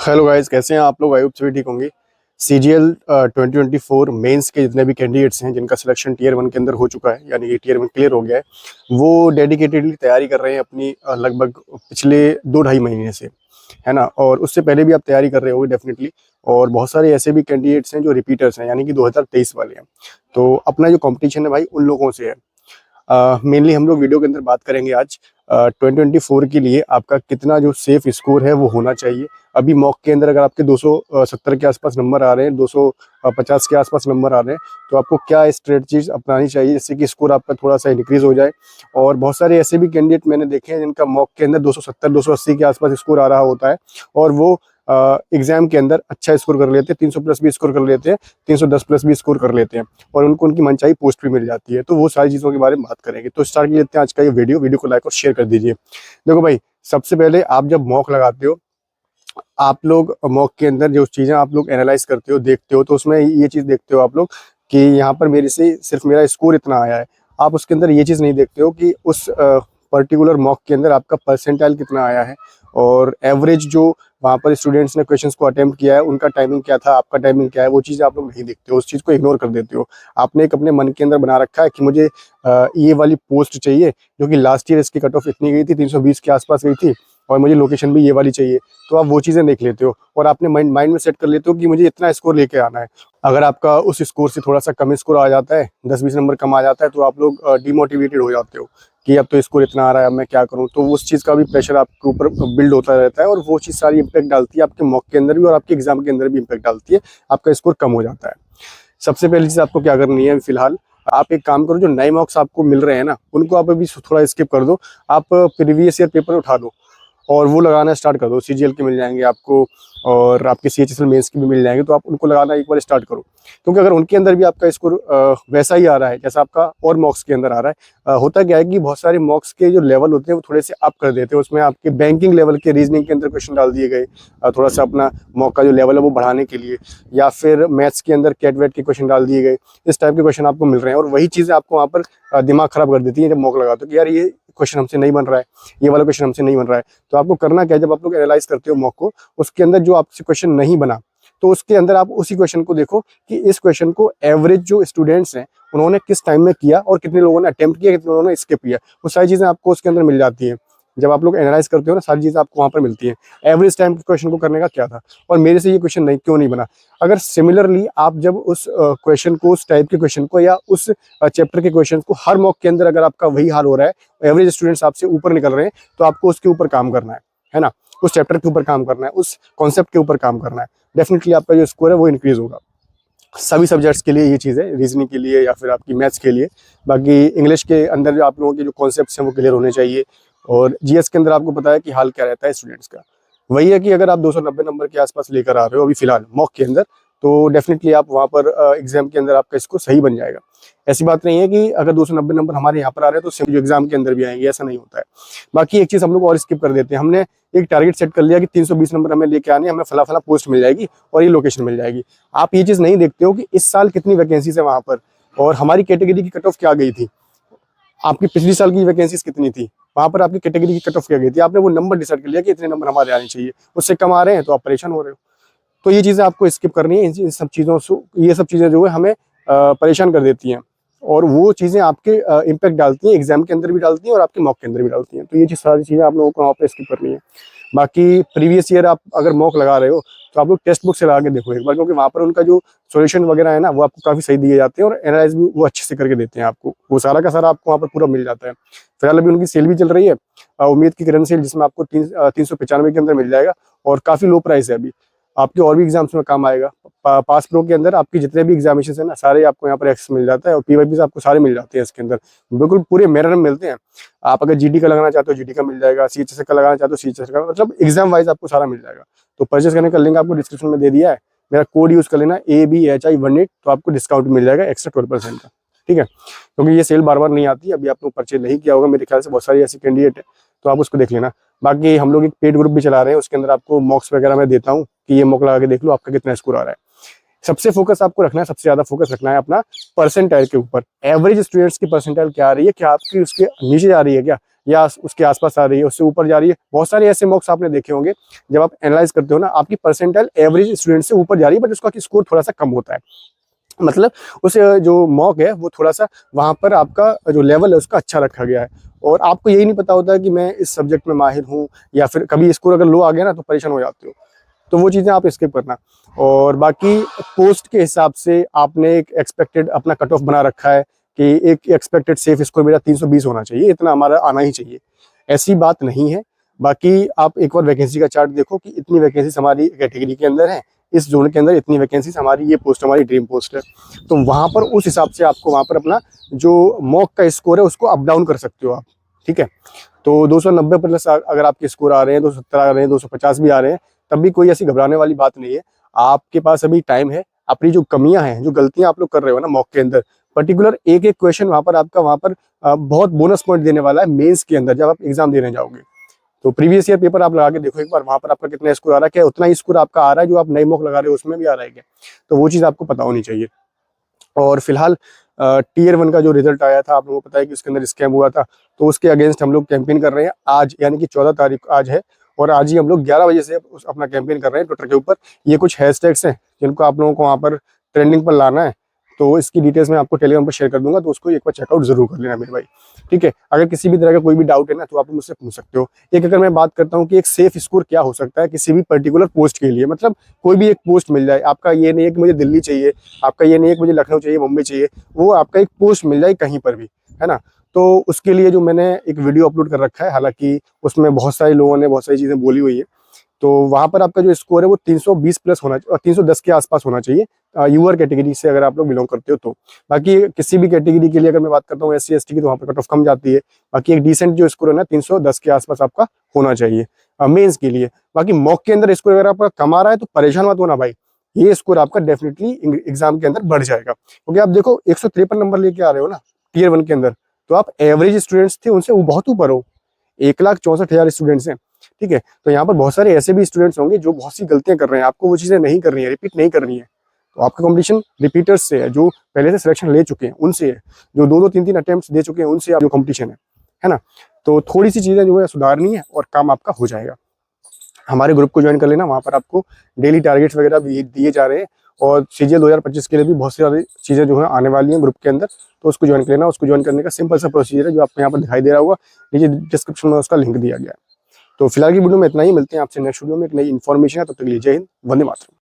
Hello guys, कैसे हैं आप लोग। आई होप सभी ठीक होंगे। CGL 2024 मेंस के जितने भी कैंडिडेट्स हैं जिनका सिलेक्शन टीयर 1 के अंदर हो चुका है, यानी कि टीयर 1 क्लियर हो गया है, वो डेडिकेटेडली तैयारी कर रहे हैं अपनी लगभग पिछले 2-2.5 महीने से, है ना। और उससे पहले भी आप तैयारी कर रहे होगे डेफिनेटली। और बहुत सारे ऐसे भी कैंडिडेट्स हैं जो रिपीटर्स हैं, यानी कि 2023 वाले हैं। तो अपना जो कॉम्पिटिशन है भाई उन लोगों से है। मेनली हम लोग वीडियो के अंदर बात करेंगे आज 2024 के लिए आपका कितना जो सेफ स्कोर है वो होना चाहिए। अभी मॉक के अंदर अगर आपके 270 के आसपास नंबर आ रहे हैं, 250 के आसपास नंबर आ रहे हैं, तो आपको क्या स्ट्रेटजीज अपनानी चाहिए जिससे कि स्कोर आपका थोड़ा सा इंक्रीज हो जाए। और बहुत सारे ऐसे भी कैंडिडेट मैंने देखे हैं जिनका मॉक के अंदर 270-280 के आसपास स्कोर आ रहा होता है, और वो एग्जाम के अंदर अच्छा स्कोर कर लेते हैं, 300 प्लस भी स्कोर कर लेते हैं, 310 प्लस भी स्कोर कर लेते हैं, और उनको उनकी मनचाही पोस्ट भी मिल जाती है। तो वो सारी चीज़ों के बारे में बात करेंगे। तो स्टार्ट कर लेते हैं आज का ये वीडियो को लाइक और शेयर कर दीजिए। देखो भाई, सबसे पहले आप जब मॉक लगाते हो, आप लोग मॉक के अंदर जो चीज़ें आप लोग एनालाइज करते हो, देखते हो, तो उसमें ये चीज़ देखते हो आप लोग कि यहाँ पर मेरे से सिर्फ मेरा स्कोर इतना आया है। आप उसके अंदर ये चीज़ नहीं देखते हो कि उस पर्टिकुलर मॉक के अंदर आपका परसेंटाइल कितना आया है, और एवरेज जो वहाँ पर स्टूडेंट्स ने क्वेश्चंस को अटेम्प्ट किया है उनका टाइमिंग क्या था, आपका टाइमिंग क्या है, वो चीज़ आप लोग नहीं देखते हो, उस चीज़ को इग्नोर कर देते हो। आपने एक अपने मन के अंदर बना रखा है कि मुझे ये वाली पोस्ट चाहिए, जो कि लास्ट ईयर इसकी कट ऑफ इतनी गई थी, 320 के आसपास गई थी, और मुझे लोकेशन भी ये वाली चाहिए। तो आप वो चीज़ें देख लेते हो और आपने माइंड में सेट कर लेते हो कि मुझे इतना स्कोर लेके आना है। अगर आपका उस स्कोर से थोड़ा सा कम स्कोर आ जाता है, 10-20 नंबर कम आ जाता है, तो आप लोग डिमोटिवेटेड हो जाते हो कि अब तो स्कोर इतना आ रहा है, अब मैं क्या करूं। तो उस चीज़ का भी प्रेशर आपके ऊपर बिल्ड होता रहता है, और वो चीज़ सारी इंपैक्ट डालती है आपके मॉक के अंदर भी, और आपके एग्जाम के अंदर भी इंपैक्ट डालती है, आपका स्कोर कम हो जाता है। सबसे पहली चीज़ आपको क्या करनी है, फिलहाल आप एक काम करो, जो नए मॉक्स आपको मिल रहे हैं ना, उनको आप अभी थोड़ा स्किप कर दो। आप प्रीवियस ईयर पेपर उठा दो और वो लगाना स्टार्ट कर दो। CGL के मिल जाएंगे आपको, और आपके CHSL मेंस की भी मिल जाएंगे, तो आप उनको लगाना एक बार स्टार्ट करो। क्योंकि अगर उनके अंदर भी आपका स्कोर वैसा ही आ रहा है जैसा आपका और मॉक्स के अंदर आ रहा है, होता क्या है कि बहुत सारे मॉक्स के जो लेवल होते हैं वो थोड़े से अप कर देते हैं, उसमें आपके बैंकिंग लेवल के रीजनिंग के अंदर क्वेश्चन डाल दिए गए, थोड़ा सा अपना मॉक का जो लेवल है वो बढ़ाने के लिए, या फिर मैथ्स के अंदर कैट वेट के क्वेश्चन डाल दिए गए। इस टाइप के क्वेश्चन आपको मिल रहे हैं, और वही चीज़ें आपको वहाँ पर दिमाग खराब कर देती है जब मॉक लगाते हो कि यार ये क्वेश्चन हमसे नहीं बन रहा है, ये वाला क्वेश्चन हमसे नहीं बन रहा है। तो आपको करना क्या है, जब आप लोग एनालाइज करते हो मॉक को, उसके अंदर जो आपसे क्वेश्चन नहीं बना, तो उसके अंदर आप उसी क्वेश्चन को देखो कि इस क्वेश्चन को एवरेज जो स्टूडेंट्स हैं उन्होंने किस टाइम में किया, और कितने लोगों ने अटेम्प्ट किया, कितने लोगों ने स्किप किया। वो सारी चीज़ें आपको उसके अंदर मिल जाती हैं। जब आप लोग एनालाइज करते हो ना, सारी चीज़ें आपको वहाँ पर मिलती हैं। एवरेज टाइम क्वेश्चन को करने का क्या था, और मेरे से ये क्वेश्चन नहीं क्यों नहीं बना। अगर सिमिलरली आप जब उस क्वेश्चन को, उस टाइप के क्वेश्चन को, या उस चैप्टर के क्वेश्चन को, हर मॉक के अंदर अगर आपका वही हाल हो रहा है, एवरेज स्टूडेंट्स आपसे ऊपर निकल रहे हैं, तो आपको उसके ऊपर काम करना है ना। उस चैप्टर के ऊपर काम करना है, उस कॉन्सेप्ट के ऊपर काम करना है। डेफिनेटली आपका जो स्कोर है वो इंक्रीज होगा। सभी सब्जेक्ट्स के लिए ये चीज़ है, रीजनिंग के लिए या फिर आपकी मैथ्स के लिए। बाकी इंग्लिश के अंदर जो आप लोगों के जो कॉन्सेप्ट्स हैं वो क्लियर होने चाहिए। और GS के अंदर आपको पता है कि हाल क्या रहता है स्टूडेंट्स का। वही है कि अगर आप 290 नंबर के आसपास लेकर आ रहे हो अभी फिलहाल मॉक के अंदर, तो डेफिनेटली आप वहाँ पर एग्जाम के अंदर आपका स्कोर सही बन जाएगा। ऐसी बात नहीं है कि अगर 290 नंबर हमारे यहाँ पर आ रहे हैं तो सेम जो एग्जाम के अंदर भी आएंगे, ऐसा नहीं होता है। बाकी एक चीज़ हम लोग और स्किप कर देते हैं, हमने एक टारगेट सेट कर लिया कि 320 नंबर हमें लेके आने, हमें फला फला पोस्ट मिल जाएगी और ये लोकेशन मिल जाएगी। आप ये चीज़ नहीं देखते हो कि इस साल कितनी वैकेंसीज है वहाँ पर, और हमारी कैटेगरी की कट ऑफ क्या गई थी, आपकी पिछली साल की वैकेंसीज कितनी थी, वहाँ पर आपकी कैटेगरी की कट ऑफ क्या गई थी। आपने वो नंबर डिसाइड कर लिया कि इतने नंबर हमारे आने चाहिए, उससे कम आ रहे हैं तो आप परेशान हो रहे हो। तो ये चीज़ें आपको स्किप करनी है। इन सब चीज़ों से, ये सब चीज़ें जो है हमें परेशान कर देती हैं, और वो चीज़ें आपके इम्पैक्ट डालती हैं, एग्जाम के अंदर भी डालती हैं और आपके मॉक के अंदर भी डालती हैं। तो ये सारी चीज़ें आप लोगों को वहाँ पर स्किप करनी है। बाकी प्रीवियस ईयर आप अगर मॉक लगा रहे हो तो आप लोग टेक्स्ट बुक से लगा के देखो एक बार, क्योंकि वहाँ पर उनका जो सॉल्यूशन वगैरह है ना, वो आपको काफ़ी सही दिए जाते हैं, और एनालाइज भी वो अच्छे से करके देते हैं आपको। वो सारा का सारा आपको वहाँ पर पूरा मिल जाता है। फिलहाल अभी उनकी सेल भी चल रही है, उम्मीद की किरण सेल, जिसमें आपको 395 के अंदर मिल जाएगा, और काफ़ी लो प्राइस है अभी। आपके और भी एग्जाम्स में काम आएगा। पास प्रो के अंदर आपके जितने भी एग्जामिनेशन है ना, सारे आपको यहाँ पर एक्सेस मिल जाता है, और PYP आपको सारे मिल जाते हैं इसके अंदर, बिल्कुल पूरे मेरिट में मिलते हैं। आप अगर GD का लगाना चाहते हो GD का मिल जाएगा, CHS का लगाना चाहते हो CHS का, मतलब एग्जाम वाइज आपको सारा मिल जाएगा। तो परचेस करने का लिंक आपको डिस्क्रिप्शन में दे दिया है, मेरा कोड यूज कर लेना ABHI18, तो आपको डिस्काउंट मिल जाएगा एक्स्ट्रा 12% का। ठीक है, क्योंकि ये सेल बार बार नहीं आती। अभी आप लोग परचेज नहीं किया होगा मेरे ख्याल से, बहुत सारी ऐसी कैंडिडेट है, तो आप उसको देख लेना। बाकी हम लोग एक पेड ग्रुप भी चला रहे हैं, उसके अंदर आपको मॉक्स वगैरह मैं देता हूँ कि ये मॉक लगा के देख लो आपका कितना स्कोर आ रहा है। सबसे फोकस आपको रखना है, सबसे ज्यादा फोकस रखना है अपना परसेंटाइल के ऊपर। एवरेज स्टूडेंट्स की परसेंटाइल क्या आ रही है, क्या आपकी उसके नीचे जा रही है क्या, या उसके आसपास आ रही है, उससे ऊपर जा रही है। बहुत सारे ऐसे मॉक्स आपने देखे होंगे, जब आप एनालाइज करते हो ना, आपकी परसेंटाइल एवरेज स्टूडेंट से ऊपर जा रही है, बट उसका स्कोर थोड़ा सा कम होता है। मतलब उस जो मॉक है वो थोड़ा सा वहाँ पर आपका जो लेवल है उसका अच्छा रखा गया है, और आपको यही नहीं पता होता है कि मैं इस सब्जेक्ट में माहिर हूँ, या फिर कभी स्कोर अगर लो आ गया ना तो परेशान हो जाते हो। तो वो चीज़ें आप स्किप करना। और बाकी पोस्ट के हिसाब से आपने एक एक्सपेक्टेड अपना कट ऑफ बना रखा है कि एक एक्सपेक्टेड सेफ स्कोर मेरा 320 होना चाहिए, इतना हमारा आना ही चाहिए। ऐसी बात नहीं है। बाकी आप एक बार वैकेंसी का चार्ट देखो कि इतनी वैकेंसीज हमारी कैटेगरी के अंदर है, इस जोन के अंदर इतनी वैकेंसीज हमारी, ये पोस्ट हमारी ड्रीम पोस्ट है। तो वहाँ पर उस हिसाब से आपको वहाँ पर अपना जो मॉक का स्कोर है उसको अप डाउन कर सकते हो आप। ठीक है, तो 290 प्लस अगर आपके स्कोर आ रहे हैं, 270 आ रहे हैं, 250 भी आ रहे हैं, तब भी कोई ऐसी घबराने वाली बात नहीं है। आपके पास अभी टाइम है। अपनी जो कमियां हैं, जो गलतियां आप लोग कर रहे हो ना मॉक के अंदर, पर्टिकुलर एक एक क्वेश्चन वहां पर आपका वहां पर बहुत बोनस पॉइंट देने वाला है मेंस के अंदर, जब आप एग्जाम देने जाओगे। तो प्रीवियस ईयर पेपर आप लगा के देखो एक बार, वहां पर आपका कितना स्कोर आ रहा है, क्या उतना ही स्कोर आपका आ रहा है जो आप नई मॉक लगा रहे हो उसमें भी आ रहा है क्या? तो वो चीज़ आपको पता होनी चाहिए। और फिलहाल टीयर 1 का जो रिजल्ट आया था, आप लोगों को पता है कि उसके अंदर स्कैम हुआ था, तो उसके अगेंस्ट हम लोग कैंपेन कर रहे हैं आज, यानी कि 14 तारीख आज है, और आज ही हम लोग 11 बजे से अपना कैंपेन कर रहे हैं ट्विटर के ऊपर। ये कुछ हैशटैग्स हैं जिनको आप लोगों को वहाँ पर ट्रेंडिंग पर लाना है, तो इसकी डिटेल्स मैं आपको टेलीग्राम पर शेयर कर दूंगा, तो उसको एक बार चेकआउट जरूर कर लेना मेरे भाई। ठीक है, अगर किसी भी तरह का कोई भी डाउट है ना तो आप मुझसे पूछ सकते हो। एक अगर मैं बात करता हूँ कि एक सेफ स्कोर क्या हो सकता है किसी भी पर्टिकुलर पोस्ट के लिए, मतलब कोई भी एक पोस्ट मिल जाए, आपका ये नहीं है कि मुझे दिल्ली चाहिए, आपका ये नहीं है कि मुझे लखनऊ चाहिए, मुंबई चाहिए, वो आपका एक पोस्ट मिल जाए कहीं पर भी, है ना। तो उसके लिए जो मैंने एक वीडियो अपलोड कर रखा है, हालांकि उसमें बहुत सारे लोगों ने बहुत सारी चीज़ें बोली हुई है, तो वहाँ पर आपका जो स्कोर है वो 320 प्लस होना चाहिए, और 310 के आसपास होना चाहिए, यूआर कैटेगरी से अगर आप लोग बिलोंग करते हो तो। बाकी किसी भी कैटेगरी के लिए अगर मैं बात करता हूँ SC ST की, तो वहाँ पर कट ऑफ कम जाती है। बाकी एक डिसेंट जो स्कोर है ना 310 के आसपास आपका होना चाहिए मेंस के लिए। बाकी मॉक के अंदर स्कोर अगर आपका कम आ रहा है तो परेशान मत होना भाई, ये स्कोर आपका डेफिनेटली एग्जाम के अंदर बढ़ जाएगा, क्योंकि आप देखो 153 नंबर लेके आ रहे हो ना टीयर 1 के अंदर, तो आप एवरेज स्टूडेंट्स थे उनसे वो बहुत ऊपर हो। 1,64,000 स्टूडेंट्स हैं। ठीक है, तो यहाँ पर बहुत सारे ऐसे भी स्टूडेंट्स होंगे जो बहुत सी गलतियां कर रहे हैं, आपको वो चीजें नहीं करनी है, रिपीट नहीं करनी है। तो आपका कंपटीशन रिपीटर्स से है, जो पहले से सिलेक्शन ले चुके हैं उनसे है, जो 2-2 3-3 अटेम्प्ट्स दे चुके हैं उनसे आप जो कंपटीशन है ना। तो थोड़ी सी चीजें जो है सुधारनी है और काम आपका हो जाएगा। हमारे ग्रुप को ज्वाइन कर लेना, वहाँ पर आपको डेली टारगेट्स वगैरह भी दिए जा रहे हैं, और CGL 2025 के लिए भी बहुत सारी चीज़ें जो है आने वाली हैं ग्रुप के अंदर, तो उसको ज्वाइन कर लेना। उसको ज्वाइन करने का सिंपल सा प्रोसीजर है जो आपको यहाँ पर दिखाई दे रहा होगा, नीचे डिस्क्रिप्शन में उसका लिंक दिया गया है। तो फिलहाल की वीडियो में इतना ही, मिलते हैं आपसे नेक्स्ट वीडियो में एक नई इन्फॉर्मेशन है, तब तक के लिए जय हिंद, वंदे मातरम।